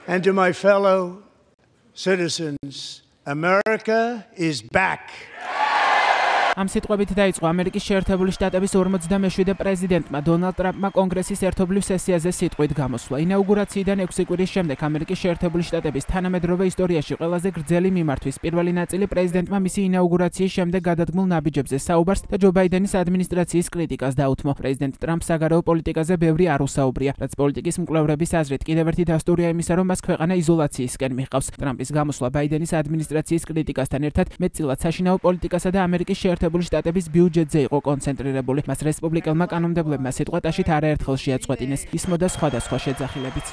And to my fellow citizens, America is back. Ამ სიტყვებით დაიწყო ამერიკის შეერთებული შტატების 47-მე პრეზიდენტმა დონალდ ტრამპმა კონგრესის ერთობლივ სესიაზე სიტყვით გამოსვლა. ინაუგურაციიდან 6 კვირის შემდეგ ამერიკის შეერთებული შტატების თანამედროვე ისტორიაში ყველაზე გრძელი მიმართვის პირველი ნაწილი პრეზიდენტმა მისი ინაუგურაციის შემდეგ გადადგმულ ნაბიჯებზე საუბარს და ჯო ბაიდენის ადმინისტრაციის კრიტიკას დაუთმო. პრეზიდენტ ტრამპს საგარეო პოლიტიკაზე ბევრი არ უსაუბრია, რაც პოლიტიკის მკვლევრების აზრით კიდევ ერთი დასტურია იმისა, რომ მას ქვეყანა იზოლაციისკენ მიჰყავს. ტრამპის გამოსვლა ბაიდენის ადმინისტრაციის კრიტიკასთან ერთად მეტწილად საშინაო პოლიტიკასა და ამერიკის შეერთებული შტატების ბიუჯეტზე იყო კონცენტრირებული. მას რესპუბლიკელმა კანონმდებლებმა სიტყვატაშით არაერთხელ შეაწყვეტინეს, ისმოდა სხვადასხვა შეძახილებიც.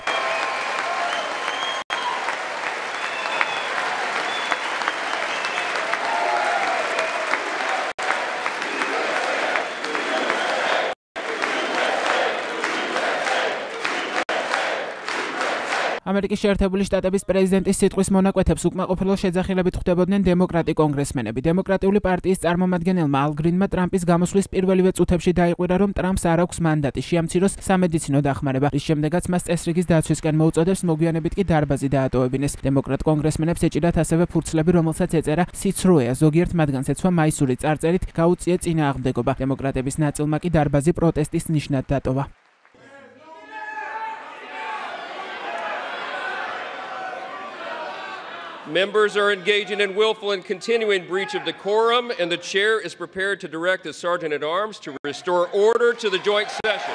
ამერიკის შეერთებული შტატების პრეზიდენტის სიტყვის მონაკვეთებს უკმაყოფილო შეძახილებით ხვდებოდნენ დემოკრატი კონგრესმენები. დემოკრატიული პარტიის წარმომადგენელმა ალ გრინმა ტრამპის გამოსვლის პირველივე წუთებში დაიყვირა, რომ ტრამპს არ აქვს მანდატი შეამციროს სამედიცინო დახმარება, რის შემდეგაც მას წესრიგის დაცვისკენ მოუწოდებს, მოგვიანებით კი დარბაზი დაატოვებინეს. დემოკრატ კონგრესმენებს ეჭირათ ასევე ფურცლები, რომელსაც ეწერა სიცრუეა, ზოგიერთ მათგანს ეცვა მაისური წარწერით გაუწია წინააღმდეგობა. დემოკრატების ნაწილმა კი დარბაზი პროტესტის ნიშნად დატოვა. Members are engaging in willful and continuing breach of decorum, and the chair is prepared to direct the Sergeant at Arms to restore order to the joint session.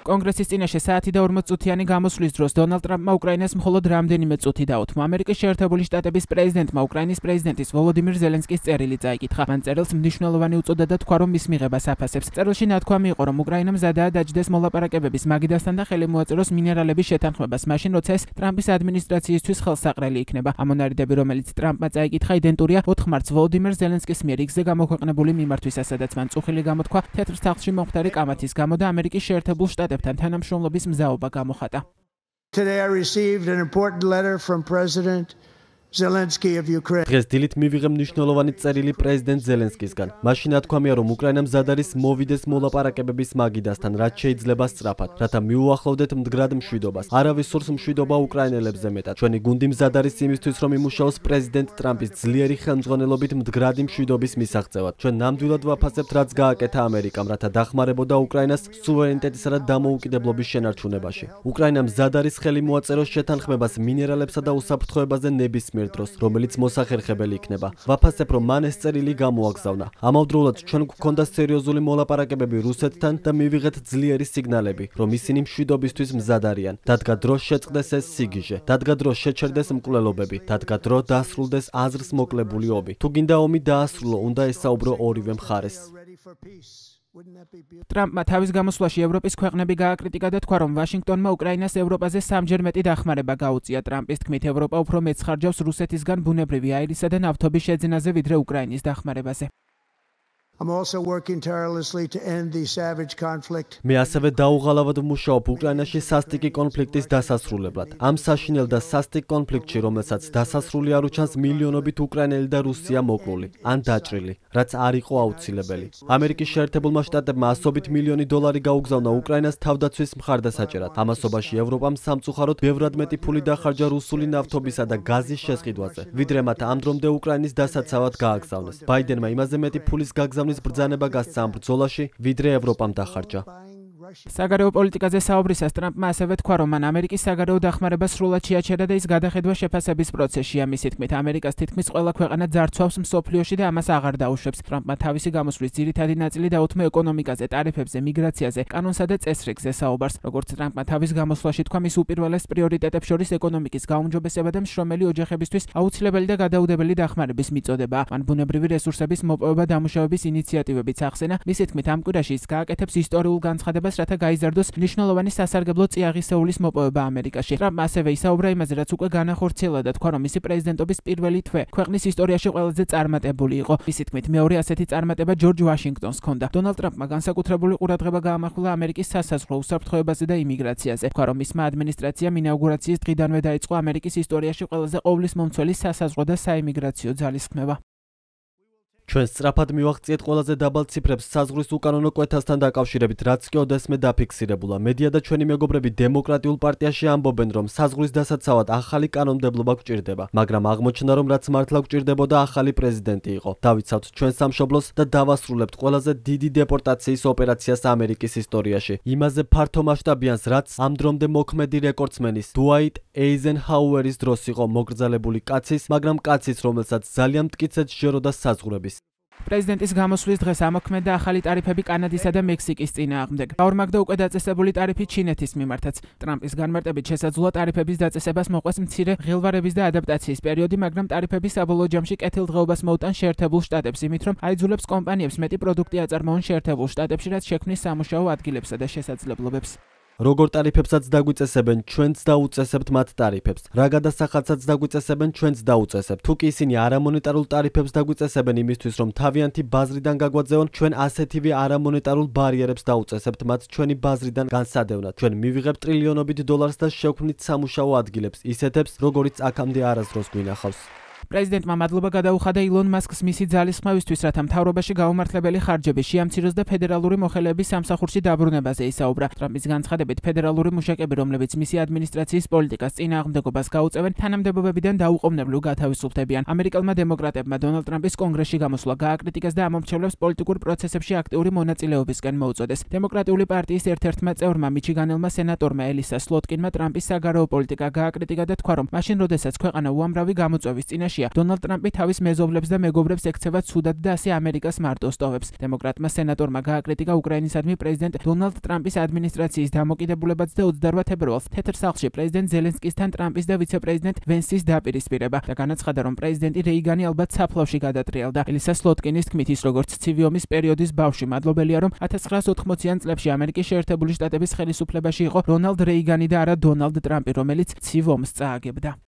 კონგრესის წინაშე საათი და 40 წუთიანი გამოსვლის დროს დონალდ ტრამპმა უკრაინას მხოლოდ რამდენიმე წუთი დაუთმო. ამერიკის შეერთებული შტატების პრეზიდენტმა უკრაინის პრეზიდენტის ვოლოდიმირ ზელენსკის წერილი წაიკითხა. მან წერილს მნიშვნელოვანი უწოდა და თქვა, რომ მის მიღებას აფასებს. წერილში ნათქვამი იყო, რომ უკრაინამ მზადაა დაჯდეს მოლაპარაკებების მაგიდასთან და ხელი მოაწეროს მინერალების შეთანხმებას, მაშინ როცა ეს ტრამპის ადმინისტრაციისთვის ხელსაყრელი იქნება. ამონარიდები, რომელიც ტრამპმა წაიკითხა, იდენტურია 4 მარტს ვოლოდიმირ ზელენსკის მიერ იქზე გამოქვეყნებული მიმართვისა, სადაც მან წუხილი გამოთქვა თეთრ სახლში მომხდარი კამათის გამო და ამერიკის შეერთებულ შტატებთან თანამშრომლობის მზაობა გამოხატა. Today I received an important letter from President Zelensky of Ukraine. დღეს დილით მივიღე მნიშვნელოვანი წერილი პრეზიდენტ ზელენსკისგან. მაშინ ნათქვამია, რომ უკრაინა მზად არის მოვიდეს მოლაპარაკებების მაგიდასთან, რაც შეიძლება სწრაფად, რათა მიუახლოვდეთ მდგრად მშვიდობას. არავის სურს მშვიდობა უკრაინელებზე მეტად. ჩვენი გუნდი მზად არის იმისთვის, რომ იმუშაოს პრეზიდენტ ტრამპის ძლიერი ხელმძღვანელობით მდგრადი მშვიდობის მისაღწევად. ჩვენ ნამდვილად ვაფასებთ, რაც გააკეთა ამერიკამ, რათა დახმარებოდა უკრაინას სუვერენიტეტისა და დამოუკიდებლობის შენარჩუნებაში. უკრაინა მზად არის ხელი მოაწეროს შეთანხმებას მინერალებსა და უსაფრთხოებაზე ნებისმიერ დროს, რომელიც მოსახერხებელი იქნება. ვაფასებ, რომ მან ეს წერილი გამოაგზავნა. ამავდროულად ჩვენ გვქონდა სერიოზული მოლაპარაკებები რუსეთთან და მივიღეთ ძლიერი სიგნალები, რომ ისინი მშვიდობისთვის მზად არიან. დადგა დრო შეწყდეს ეს სიგიჟე, დადგა დრო შეჩერდეს მკვლელობები, დადგა დრო დასრულდეს აზრს მოკლებული ომი. თუ გინდა ომი დაასრულო, უნდა ესაუბრო ორივე მხარეს. ტრამპმა თავის გამოსვლაში ევროპის ქვეყნები გააკრიტიკა და თქვა, რომ ვაშინგტონმა უკრაინას ევროპაზე სამჯერ მეტი დახმარება გაუწია. ტრამპის თქმით, ევროპა უფრო მეტს ხარჯავს რუსეთისგან ბუნებრივი აირისა და ნავთობის შეძენაზე, ვიდრე უკრაინის დახმარებაზე. I'm also working tirelessly to end the savage conflict. მე ასევე დაუღალავად ვმუშაობ უკრაინაში სასტიკი კონფლიქტის დასასრულებლად. ამ საშინელ და სასტიკ კონფლიქტში, რომელსაც დასასრული არ უჩანს მილიონობით უკრაინელი და რუსია მოკლული, ან დაჭრილი, რაც არ იყო აუცილებელი. ამერიკის შეერთებულმა შტატებმა $100 მილიონი გაუგზავნა უკრაინას თავდაცვის მხარდასაჭერად. ამასობაში ევროპამ სამწუხაროდ ბევრად მეტი ფული დახარჯა რუსული ნავთობისა და გაზის შესყიდვაზე, ვიდრე მათ ამ დრომდე უკრაინის დასაცავად გააგზავნეს. ბაიდენმა იმაზე მეტი ფულის გაგზავნის ბრძანება გასცა ამ ბრძოლაში, ვიდრე ევროპამ დახარჯა. საგარეო პოლიტიკაზე საუბრისას ტრამპმა ასევე თქვა, რომ მან ამერიკის საგარეო დახმარება სრულად შეაჩერა და ის გადახედვა შეფასების პროცესშია. მისი თქმით, ამერიკას თითქმის ყველა ქვეყანა ძარცვავს მსოფლიოში და ამას აღარ დაუშვებს. ტრამპმა თავისი გამოსვლის ძირითადი ნაწილი დაუთმო ეკონომიკაზე, ტარიფებზე, მიგრაციაზე, კანონსა და წესრიგზე საუბარს. როგორც ტრამპმა თავის გამოსვლაში თქვა, მის უპირველეს პრიორიტეტებს შორის ეკონომიკის გაუმჯობესება და მშრომელი ოჯახებისთვის აუცილებელი და გადაუდებელი დახმარების მიწოდებაა. მან ბუნებრივი რესურსების მოპოვება დამუშავების ინიციატივებიც ახსენა. მისი თქმით, ამ კვირაში ის გააკეთებს ისტორიულ განცხადებას, რათა გაიზარდოს მნიშვნელოვანი სასარგებლო წიაღისეულის მოპოვება ამერიკაში. ტრამპმა ასევე ისაუბრა იმაზე, რაც უკვე განახორციელა და თქვა, რომ მისი პრეზიდენტობის პირველი თვე ქვეყნის ისტორიაში ყველაზე წარმატებული იყო. მისი თქმით, მეორე ასეთი წარმატება ჯორჯ ვაშინგტონს ჰქონდა. დონალდ ტრამპმა განსაკუთრებული ყურადღება გაამახვილა ამერიკის სასაზღვრო უსაფრთხოებაზე და იმიგრაციაზე. თქვა, რომ მისმა ადმინისტრაციამ ინაუგურაციის დღიდანვე დაიწყო ამერიკის ისტორიაში ყველაზე ყოვლისმომცველი სასაზღვრო და საიმიგრაციო ძალისხმევა. ჩვენ სწრაფად მივაღწიეთ ყველაზე დაბალ ციფრებს საზღვრის უკანონო კვეთასთან დაკავშირებით, რაც კი ოდესმე დაფიქსირებულა. მედია და ჩვენი მეგობრები დემოკრატიულ პარტიაში ამბობენ, რომ საზღვრის დასაცავად ახალი კანონმდებლობა გვჭირდება, მაგრამ აღმოჩნდა, რომ რაც მართლა გვჭირდებოდა ახალი პრეზიდენტი იყო. დავიცავთ ჩვენ სამშობლოს და დავასრულებთ ყველაზე დიდი დეპორტაციის ოპერაციას ამერიკის ისტორიაში. იმაზე ფართო მასშტაბიანს, რაც ამ დრომდე მოქმედი რეკორდსმენის დუაიტ ეიზენჰაუერის დროს იყო მოკრძალებული კაცის, მაგრამ კაცის, რომელსაც ძალიან მტკიცედ სჯეროდა საზღვრების. პრეზიდენტის გამოსვლის დღეს ამოქმედა ახალი ტარიფები კანადისა და მექსიკის წინააღმდეგ. გაორმაგდა უკვე დაწესებული ტარიფი ჩინეთის მიმართაც. ტრამპის განმარტებით შესაძლოა ტარიფების დაწესებას მოყვეს მცირე ღილვარების და ადაპტაციის პერიოდი, მაგრამ ტარიფები საბოლოო ჯამში კეთილდღეობას მოუტან შეერთებულ შტატებს, იმით რომ აიძულებს კომპანიებს მეტი პროდუქტი აწარმოონ შეერთებულ შტატებში, რაც შექმნის სამუშაო ადგილებსა და შესაძლებლობებს. როგორ ტარიფებსაც დაგვიწესებენ, ჩვენც დაუწესებთ მათ ტარიფებს. რა გადასახადსაც დაგვიწესებენ, ჩვენც დაუწესებთ. თუ კი ისინი არამონეტარულ ტარიფებს დაგვიწესებენ იმისთვის, რომ თავიანთი ბაზრიდან გაგვაძევონ, ჩვენ ასეთივე არამონეტარულ ბარიერებს დაუწესებთ მათ ჩვენი ბაზრიდან განსადევნად. ჩვენ მივიღებთ ტრილიონობით დოლარს და შევქმნით სამუშაო ადგილებს, ისეთებს, როგორიც აქამდე არასდროს გვინახავს. პრეზიდენტმა მადლობა გადაუხადა ილონ მასკს მისი ძალისხმევისთვის, რათა მთავრობაში გაუმართლებელი ხარჯები შეამციროს და ფედერალური მოხელეების სამსახურში დაბრუნებაზე ისაუბრა. ტრამპის განცხადებით, ფედერალური მუშაკები, რომლებიც მისი ადმინისტრაციის პოლიტიკას წინააღმდეგობას გაუწევენ, თანამდებობებიდან დაუყოვნებლივ გათავისუფლებიან. ამერიკელმა დემოკრატებმა დონალდ ტრამპის კონგრესში გამოსვლა გააკრიტიკეს და ამომრჩევლებს პოლიტიკურ პროცესებში აქტიური მონაწილეობისკენ მოუწოდეს. დემოკრატიული პარტიის ერთ-ერთმა წევრმა მიჩიგანელმა სენატორმა ელისა სლოტკინმა ტრამპის საგარეო პოლიტიკა გააკრიტიკა და თქვა, რომ მაშინ, როდესაც ქვეყანა უამრავი გამოწვევის წინაშეა, დონალდ ტრამპი თავის მეზობლებს და მეგობრებს ექცევა ცუდად და ასე ამერიკას მარტო სტოვებს. დემოკრატმა სენატორმა გააკრიტიკა უკრაინისადმი პრეზიდენტ დონალდ ტრამპის ადმინისტრაციის დამოკიდებულებაც და 28 თებერვალს თეთრ სახლში პრეზიდენტ ზელენსკისთან ტრამპის და ვიცე-პრეზიდენტ ვენსის დაპირისპირება და განაცხადა, რომ პრეზიდენტი რეიგანი ალბათ საფლავში გადატრიალდა. ელისა სლოტკინის თქმით, ის როგორც ცივი ომის პერიოდის ბავშვი მადლობელია, რომ 1980-იან წლებში ამერიკის შეერთებული შტატების ხელისუფლებაში იყო რონალდ რეიგანი და არა დონალდ ტრამპი, რომელიც ცივ ომს წააგებდა.